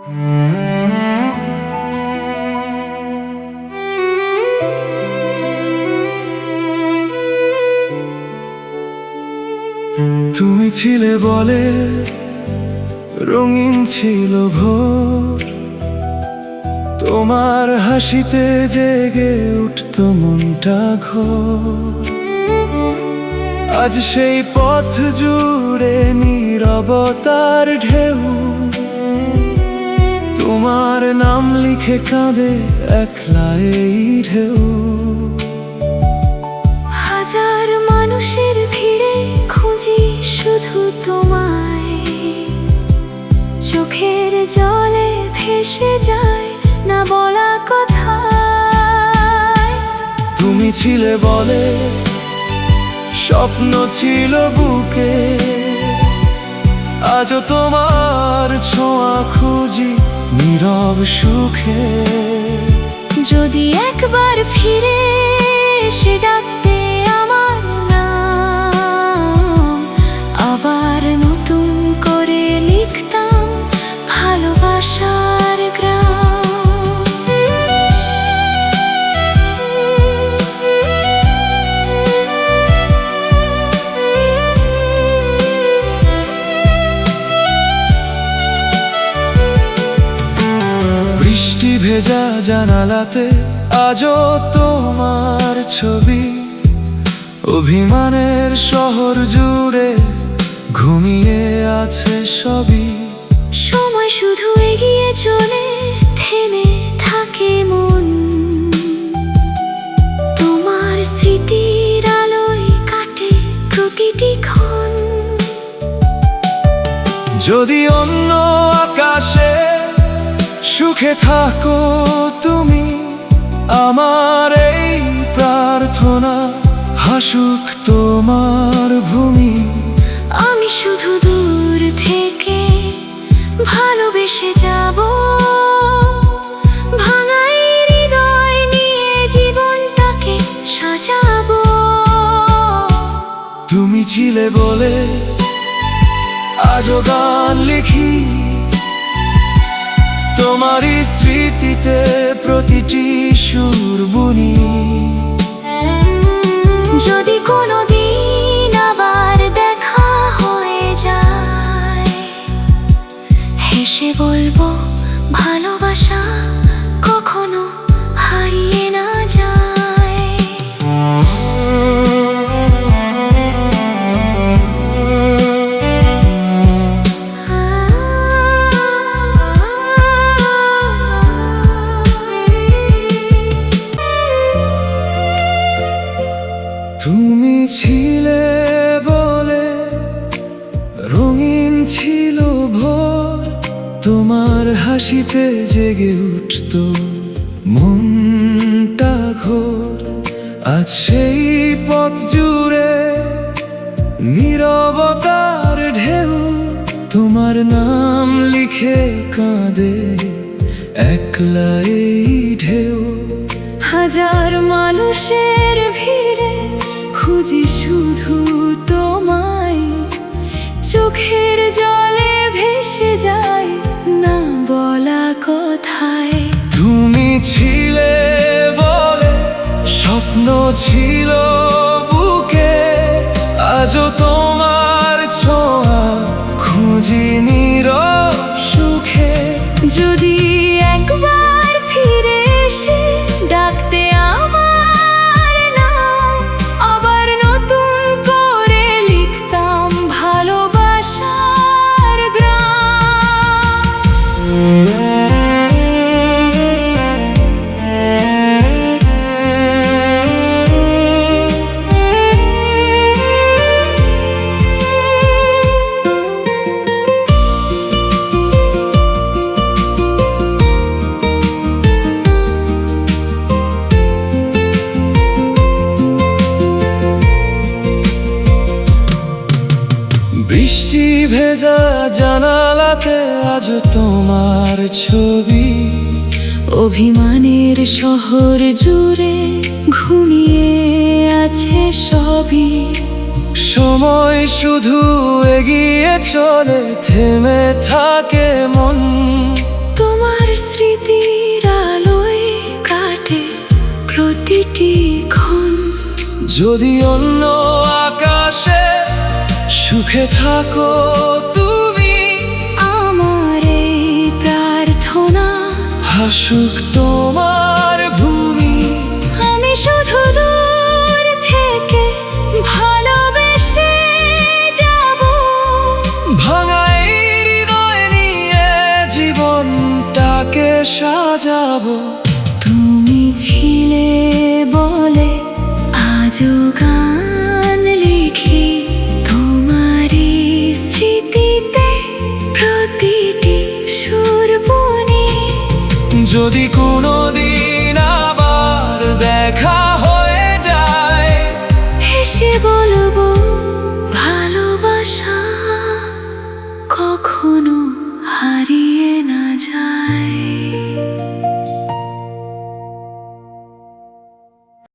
তুমি ছিলে বলে রঙিন ছিল ভোর, তোমার হাসিতে জেগে উঠত মনটা ঘোর। আজ সেই পথ জুড়ে নীরবতার ঢেউ, তোমার নাম লিখে কাঁদে একলা এই ঢেউ। হাজার মানুষের ভিড়ে খুঁজি শুধু তোমায়, চোখের জলে ভেসে যায় না বলা কথা। তুমি ছিলে বলে স্বপ্ন ছিল বুকে, আজও তোমার ছোঁয়া খুঁজি নীরব সুখে। যদি একবার ফিরে এসে ডাকতে আমার নাম, আবার নতুন করে লিখতাম ভালোবাসার গ্রাম। বৃষ্টি ভেজা জানালাতে আজও তোমার ছবি, অভিমানের শহর জুড়ে ঘুমিয়ে আছে সবই। সময় শুধু এগিয়ে চলে, থেমে থাকে মন, তোমার স্মৃতির আলোয় কাটে প্রতিটি ক্ষণ। যদি অন্য আকাশে সুখে থাকো তুমি, আমার এই প্রার্থনা হাসুক তোমার ভূমি। আমি শুধু দূর থেকে ভালোবেসে যাব, ভাঙাই হৃদয় নিয়ে জীবনটাকে সাজাবো। তুমি ছিলে বলে আজও গান লিখি, তোমারই স্মৃতিতে প্রতিটি সুর বুনি। যদি কোনোদিন আবার দেখা হয়ে যায়, হেসে বলবো ভালোবাসা কখনো হারিয়ে না যায়। তুমি ছিলে বলে রঙিন ছিল ভোর, তোমার হাসিতে জেগে উঠত মনটা ঘোর। আজ সেই পথ জুড়ে নীরবতার ঢেউ, তোমার নাম লিখে কাঁদে একলা এই ঢেউ। হাজার মানুষের ভিড়ে খুঁজি শুধু তোমায়, চোখের জলে ভেসে যায় না বলা কথায়। তুমি ছিলে বলে স্বপ্ন ছিল বুকে, আজও তোমার ছোঁয়া খুঁজি নীরব সুখে। যদি একবার ফিরে এসে ডাকতে আমার নাম, আবার নতুন করে লিখতাম ভালোবাসার গ্রাম। বৃষ্টি ভেজা জানালাতে আজও তোমার ছবি, অভিমানের শহর জুড়ে ঘুমিয়ে আছে সবই। সময় শুধু এগিয়ে চলে, থেমে থাকে মন। যদি অন্য আকাশে সুখে থাকো তুমি, আমার এই প্রার্থনা হাসুক তোমার ভূমি। আমি শুধু দূর থেকে ভালোবেসে যাব, ভাঙা এই হৃদয় নিয়ে জীবনটাকে সাজাবো। তুমি ছিলে বলে আজও গান লিখি, তোমারই স্মৃতিতে প্রতিটি সুর বুনি। যদি কোনোদিন